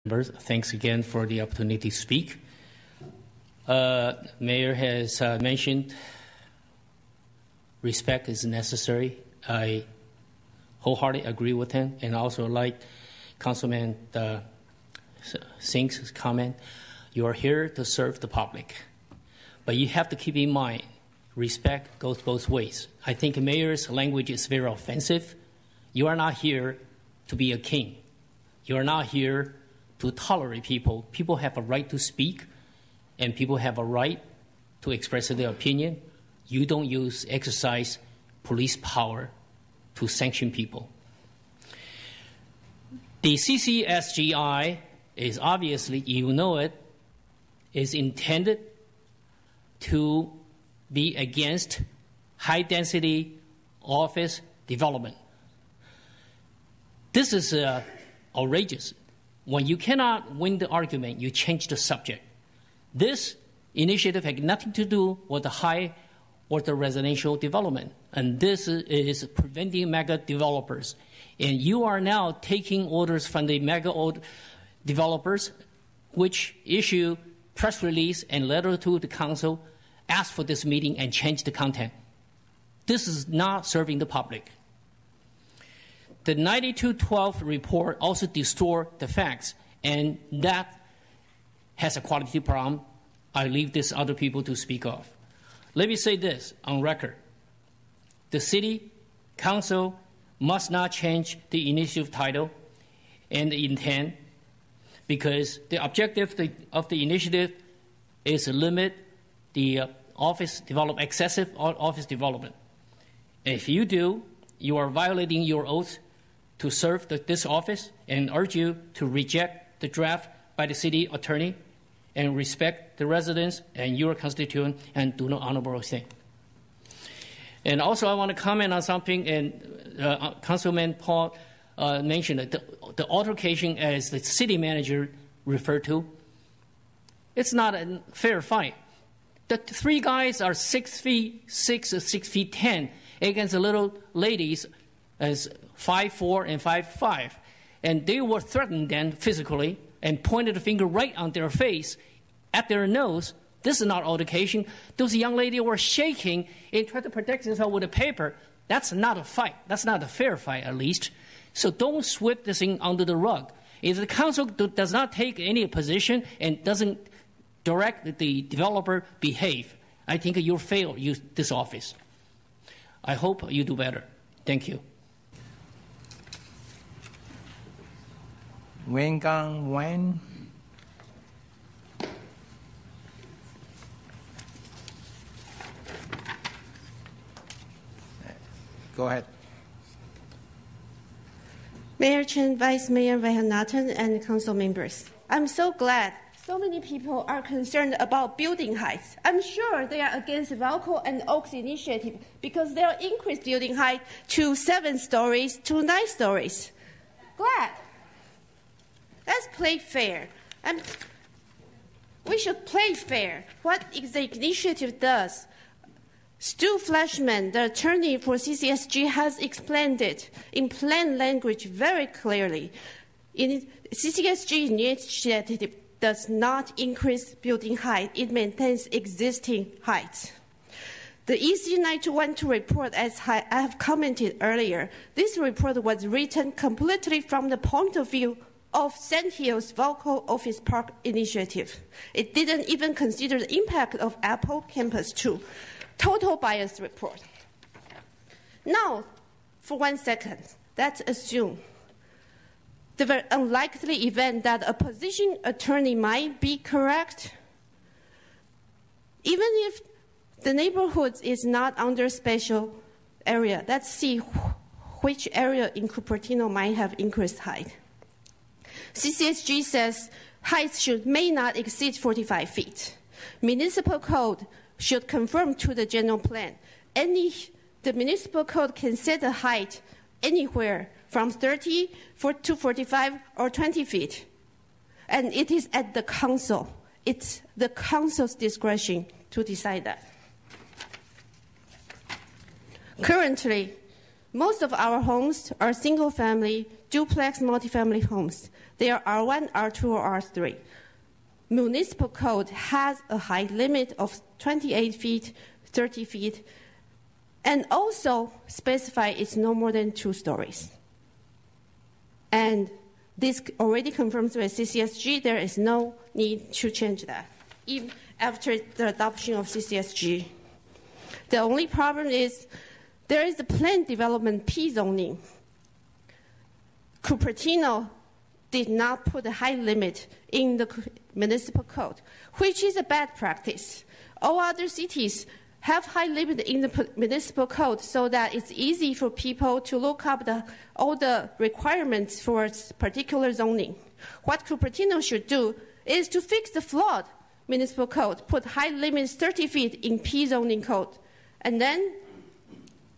Thanks again for the opportunity to speak. Mayor has mentioned respect is necessary. I wholeheartedly agree with him, and also like Councilman Singh's comment, you are here to serve the public. But you have to keep in mind, respect goes both ways. I think the mayor's language is very offensive. You are not here to be a king. You are not here to tolerate people. People have a right to speak, and people have a right to express their opinion. You don't exercise police power to sanction people. The CCSGI is obviously, you know it, is intended to be against high-density office development. This is outrageous. When you cannot win the argument, you change the subject. This initiative had nothing to do with the high or the residential development, and this is preventing mega developers. And you are now taking orders from the mega developers, which issue press release and letter to the council, ask for this meeting and change the content. This is not serving the public. The 9212 report also distort the facts, and that has a quality problem. I leave this other people to speak of. Let me say this on record. The city council must not change the initiative title and the intent, because the objective of the initiative is to limit the excessive office development. And if you do, you are violating your oath to serve this office, and urge you to reject the draft by the city attorney and respect the residents and your constituent and do no honorable thing. And also I want to comment on something, and Councilman Paul mentioned it, the altercation as the city manager referred to. It's not a fair fight. The three guys are 6'6" or 6'10" against the little ladies as 5'4" and 5'5", and they were threatened then physically and pointed a finger right on their face, at their nose. This is not altercation. Those young ladies were shaking and tried to protect themselves with a paper. That's not a fight. That's not a fair fight, at least. So don't sweep this thing under the rug. If the council does not take any position and doesn't direct the developer behave, I think you'll fail this office. I hope you do better. Thank you. Wen. Go ahead. Mayor Chen, Vice Mayor Vahanathan, and council members. I'm so glad so many people are concerned about building heights. I'm sure they are against Valco and Oaks initiative because they'll increase building height to 7 stories to 9 stories. Glad. Let's play fair. And we should play fair. What the initiative does, Stu Fleshman, the attorney for CCSG, has explained it in plain language very clearly. In CCSG Initiative does not increase building height. It maintains existing heights. The EC 9212 report, as I have commented earlier, this report was written completely from the point of view of Sand Hills Valco Office Park initiative. It didn't even consider the impact of Apple Campus 2. Total bias report. Now, for 1 second, let's assume the very unlikely event that a opposition attorney might be correct. Even if the neighborhood is not under special area, let's see which area in Cupertino might have increased height. CCSG says heights may not exceed 45 feet. Municipal code should conform to the general plan. The municipal code can set the height anywhere from 30 to 45 or 20 feet. And it is at the council. It's the council's discretion to decide that. Currently, Most of our homes are single-family, duplex, multifamily homes. They are R1, R2, or R3. Municipal code has a height limit of 28 feet, 30 feet, and also specify it's no more than 2 stories. And this already confirms with CCSG. There is no need to change that, even after the adoption of CCSG. The only problem is there is a planned development P zoning. Cupertino did not put a height limit in the municipal code, which is a bad practice. All other cities have height limit in the municipal code so that it's easy for people to look up all the requirements for particular zoning. What Cupertino should do is to fix the flawed municipal code, put height limits 30 feet in P zoning code, and then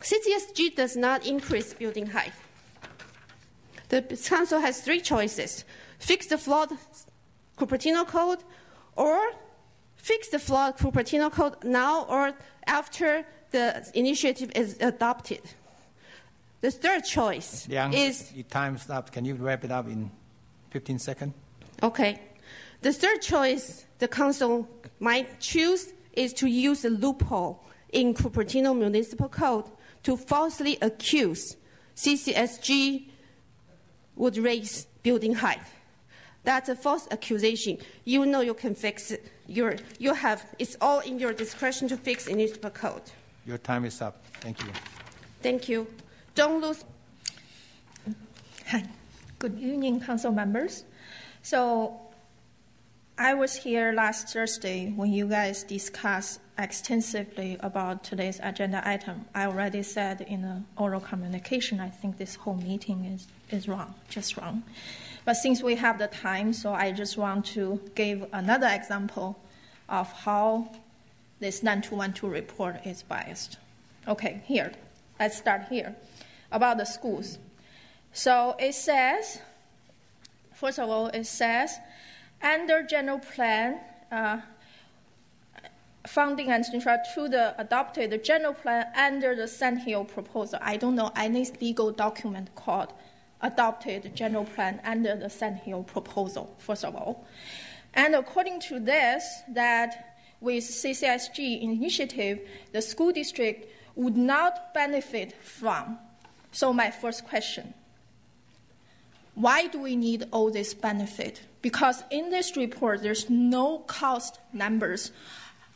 CCSG does not increase building height. The council has 3 choices: fix the flawed Cupertino code, or fix the flawed Cupertino code now or after the initiative is adopted. The third choice is... Your time's up. Can you wrap it up in 15 seconds? Okay. The third choice the council might choose is to use a loophole in Cupertino Municipal Code to falsely accuse CCSG would raise building height. That's a false accusation. You know you can fix it. It's all in your discretion to fix municipal code. Your time is up. Thank you. Thank you. Don't lose. Hi. Good evening, council members. So I was here last Thursday when you guys discussed extensively about today's agenda item. I already said in the oral communication, I think this whole meeting is wrong, just wrong. But since we have the time, so I just want to give another example of how this 9212 report is biased. Okay, here. Let's start here. About the schools. So it says, first of all, it says, under general plan, funding and to the adopted the general plan under the Sand Hill proposal. I don't know any legal document called adopted general plan under the Sand Hill proposal, first of all. And according to this, that with CCSG initiative, the school district would not benefit from. So my first question, why do we need all this benefit? Because in this report, there's no cost numbers.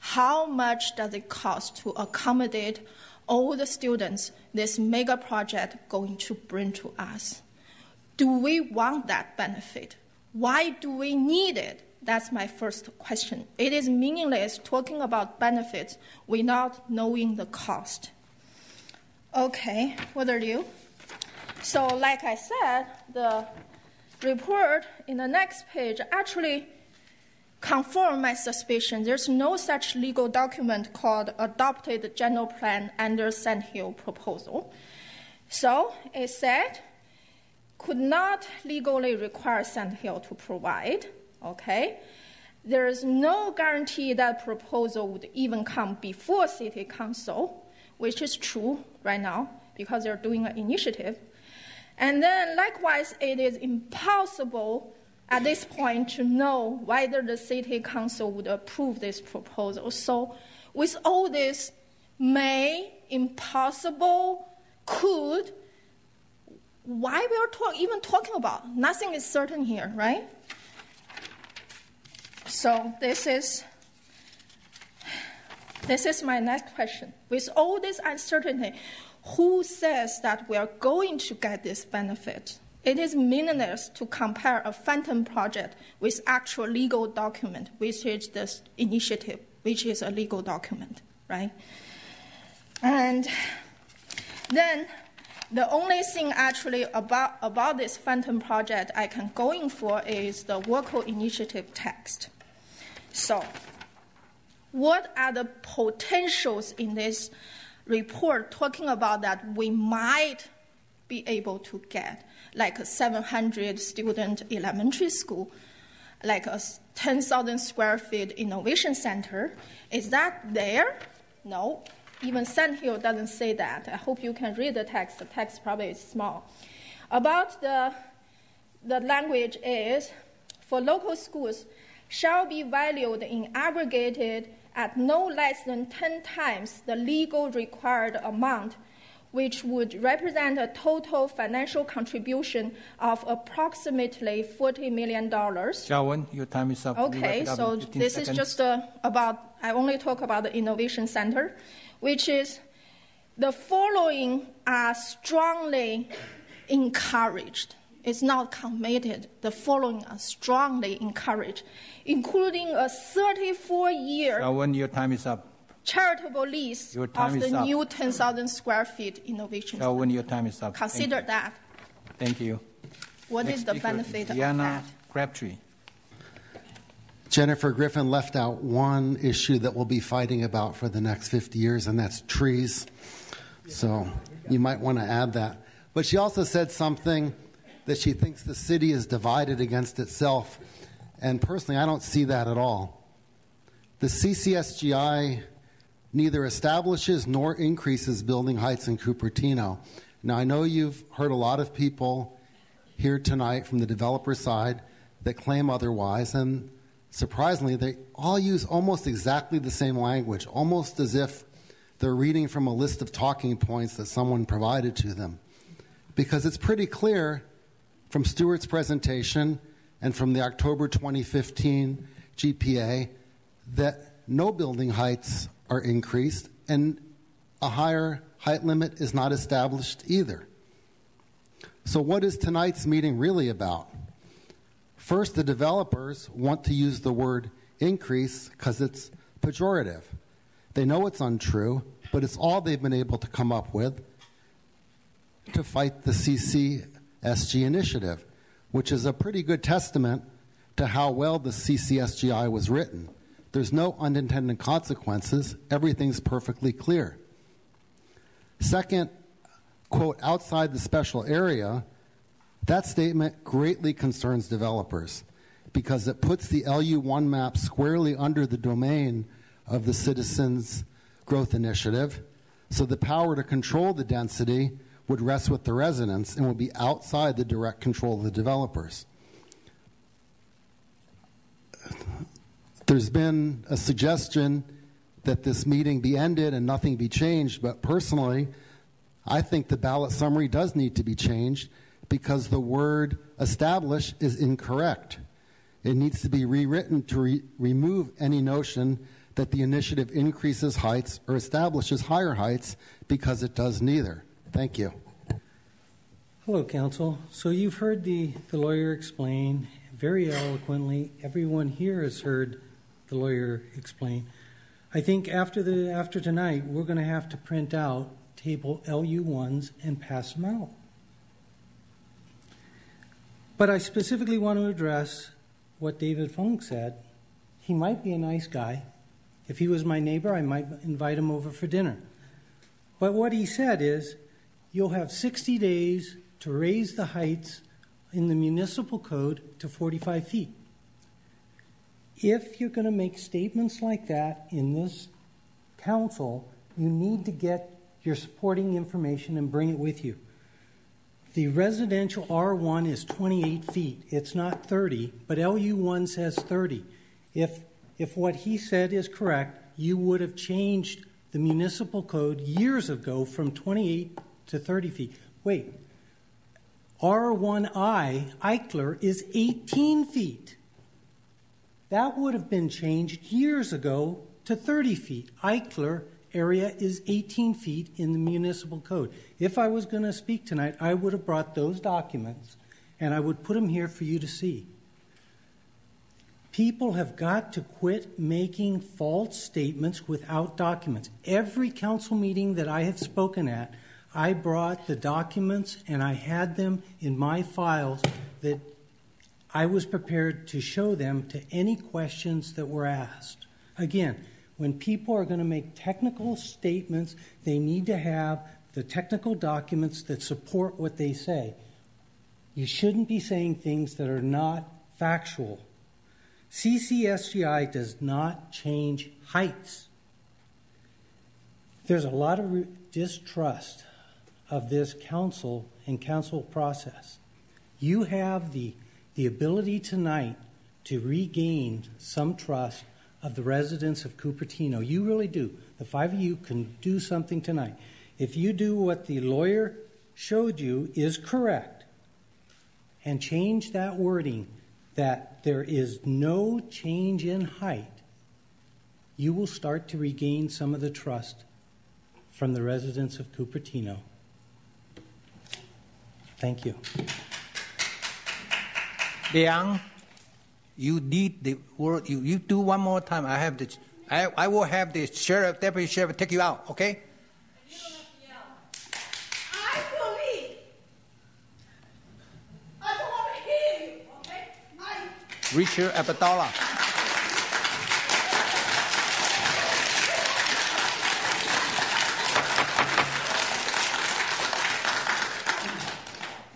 How much does it cost to accommodate all the students this mega project going to bring to us? Do we want that benefit? Why do we need it? That's my first question. It is meaningless talking about benefits without knowing the cost. Okay, further ado. So like I said, the report in the next page actually confirmed my suspicion. There's no such legal document called adopted general plan under Sand Hill proposal. So it said, could not legally require Sand Hill to provide, okay? There is no guarantee that proposal would even come before City Council, which is true right now because they're doing an initiative. And then likewise, it is impossible at this point to know whether the City Council would approve this proposal. So with all this may, impossible, could, why we are even talking about? Nothing is certain here, right? So this is my next question. With all this uncertainty, who says that we are going to get this benefit? It is meaningless to compare a phantom project with actual legal document, which is this initiative, which is a legal document, right? And then the only thing actually about this phantom project I can go in for is the worker initiative text. So what are the potentials in this report talking about that we might be able to get, like a 700-student elementary school, like a 10,000 square feet innovation center? Is that there? No. Even Sand Hill doesn't say that. I hope you can read the text. The text probably is small. About the language is, for local schools, shall be valued in aggregated at no less than 10 times the legal required amount, which would represent a total financial contribution of approximately $40 million. Shawan, your time is up. Okay, so this is just about, I only talk about the Innovation Center, which is the following are strongly encouraged. It's not committed. The following are strongly encouraged, including a 34-year Shawan, your time is up. charitable lease of the new 10,000 square feet innovation center. Shawan, your time is up. Consider that. Thank you. What Next is the speaker, benefit of Diana that? Crabtree. Jennifer Griffin left out one issue that we'll be fighting about for the next 50 years, and that's trees. So you might want to add that. But she also said something that she thinks the city is divided against itself. And personally, I don't see that at all. The CCSGI neither establishes nor increases building heights in Cupertino. Now, I know you've heard a lot of people here tonight from the developer side that claim otherwise, and surprisingly, they all use almost exactly the same language, almost as if they're reading from a list of talking points that someone provided to them. Because it's pretty clear from Stuart's presentation and from the October 2015 GPA that no building heights are increased and a higher height limit is not established either. So what is tonight's meeting really about? First, the developers want to use the word increase because it's pejorative. They know it's untrue, but it's all they've been able to come up with to fight the CCSG Initiative, which is a pretty good testament to how well the CCSGI was written. There's no unintended consequences. Everything's perfectly clear. Second, quote, outside the special area, that statement greatly concerns developers because it puts the LU1 map squarely under the domain of the Citizens Growth Initiative, so the power to control the density would rest with the residents and would be outside the direct control of the developers. There's been a suggestion that this meeting be ended and nothing be changed, but personally, I think the ballot summary does need to be changed because the word establish is incorrect. It needs to be rewritten to remove any notion that the initiative increases heights or establishes higher heights because it does neither. Thank you. Hello, Council. So you've heard the lawyer explain very eloquently. Everyone here has heard the lawyer explain. I think after tonight, we're going to have to print out table LU1s and pass them out. But I specifically want to address what David Funk said. He might be a nice guy. If he was my neighbor, I might invite him over for dinner. But what he said is, you'll have 60 days to raise the heights in the municipal code to 45 feet. If you're going to make statements like that in this council, you need to get your supporting information and bring it with you. The residential R1 is 28 feet. It's not 30, but LU1 says 30. If what he said is correct, you would have changed the municipal code years ago from 28 to 30 feet. Wait, R1I, Eichler, is 18 feet. That would have been changed years ago to 30 feet. Eichler area is 18 feet in the municipal code. If I was going to speak tonight, I would have brought those documents and I would put them here for you to see. People have got to quit making false statements without documents. Every council meeting that I have spoken at, I brought the documents and I had them in my files that I was prepared to show them to any questions that were asked. Again, when people are going to make technical statements, they need to have the technical documents that support what they say. You shouldn't be saying things that are not factual. CCSGI does not change heights. There's a lot of distrust of this council and council process. You have the ability tonight to regain some trust of the residents of Cupertino. You really do. The 5 of you can do something tonight. If you do what the lawyer showed you is correct and change that wording that there is no change in height, you will start to regain some of the trust from the residents of Cupertino. Thank you. Ding, you did the work. You do one more time. I will have the sheriff, deputy sheriff, take you out. Okay? You don't have to yell. I will leave. I don't want to hear you. Okay? Richard Abdallah.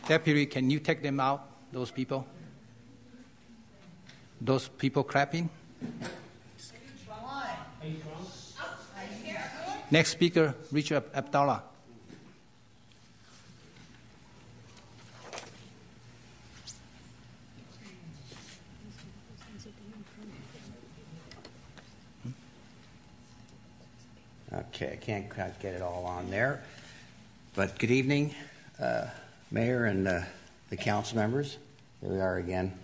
Deputy, can you take them out, those people? Those people clapping? Next speaker, Richard Abdallah. Okay, I can't quite get it all on there. But good evening, Mayor and the council members. Here we are again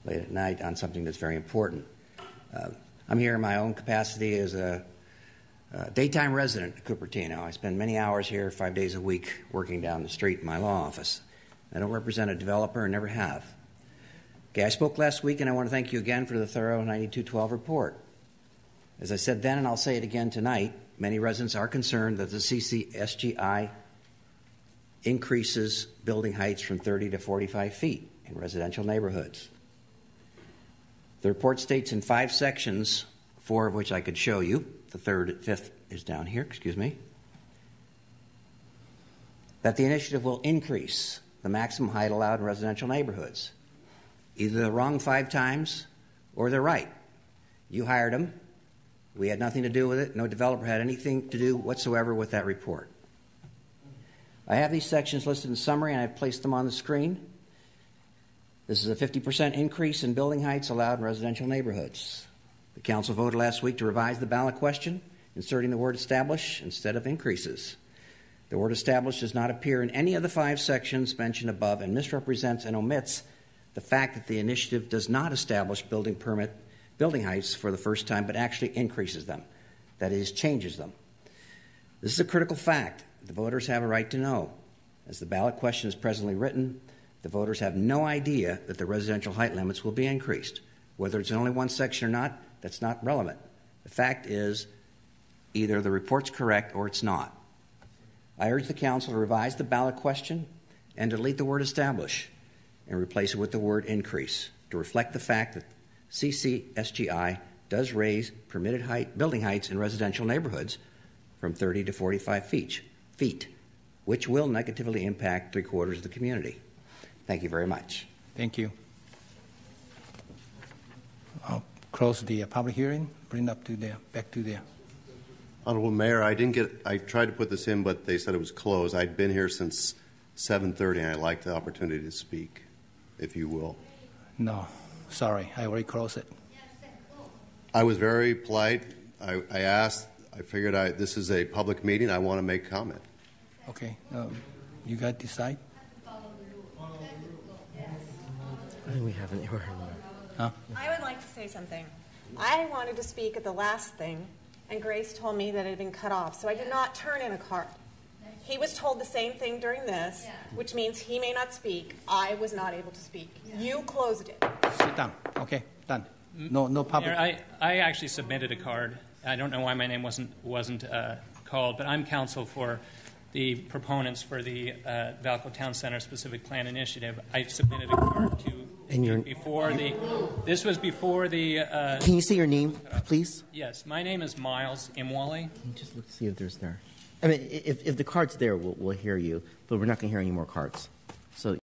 late at night on something that's very important. I'm here in my own capacity as a daytime resident of Cupertino. I spend many hours here 5 days a week working down the street in my law office. I don't represent a developer and never have. Okay, I spoke last week and I want to thank you again for the thorough 9212 report. As I said then and I'll say it again tonight, many residents are concerned that the CCSGI increases building heights from 30 to 45 feet in residential neighborhoods. The report states in 5 sections, 4 of which I could show you, the 5th is down here, that the initiative will increase the maximum height allowed in residential neighborhoods. Either they're wrong 5 times or they're right. You hired them. We had nothing to do with it. No developer had anything to do whatsoever with that report. I have these sections listed in summary, and I've placed them on the screen. This is a 50% increase in building heights allowed in residential neighborhoods. The council voted last week to revise the ballot question, inserting the word establish instead of increases. The word establish does not appear in any of the 5 sections mentioned above and misrepresents and omits the fact that the initiative does not establish building heights for the first time, but actually increases them. That is, changes them. This is a critical fact. The voters have a right to know. As the ballot question is presently written, the voters have no idea that the residential height limits will be increased. Whether it's in only one section or not, that's not relevant. The fact is, either the report's correct or it's not. I urge the council to revise the ballot question and delete the word establish and replace it with the word increase to reflect the fact that CCSGI does raise permitted building heights in residential neighborhoods from 30 to 45 feet, which will negatively impact 3/4 of the community. Thank you very much. Thank you. I'll close the public hearing. Bring it up to back to there. Honorable Mayor, I tried to put this in, but they said it was closed. I'd been here since 7:30, and I'd like the opportunity to speak, if you will. No, sorry, I already closed it. I was very polite. I asked. I figured this is a public meeting. I want to make comment. Okay, you got to decide. I think we have an order. Huh? I would like to say something. I wanted to speak at the last thing, and Grace told me that it had been cut off, so I did not turn in a card. He was told the same thing during this, which means he may not speak. I was not able to speak. You closed it. Sit down. Okay, done. No public. Mayor, I actually submitted a card. I don't know why my name wasn't called, but I'm counsel for the proponents for the Valco Town Center Specific Plan Initiative. I submitted a card to before the. This was before the. Can you say your name, please? Yes, my name is Miles Imwali. Can you just look to see if there's there? I mean, if the card's there, we'll hear you, but we're not going to hear any more cards. So.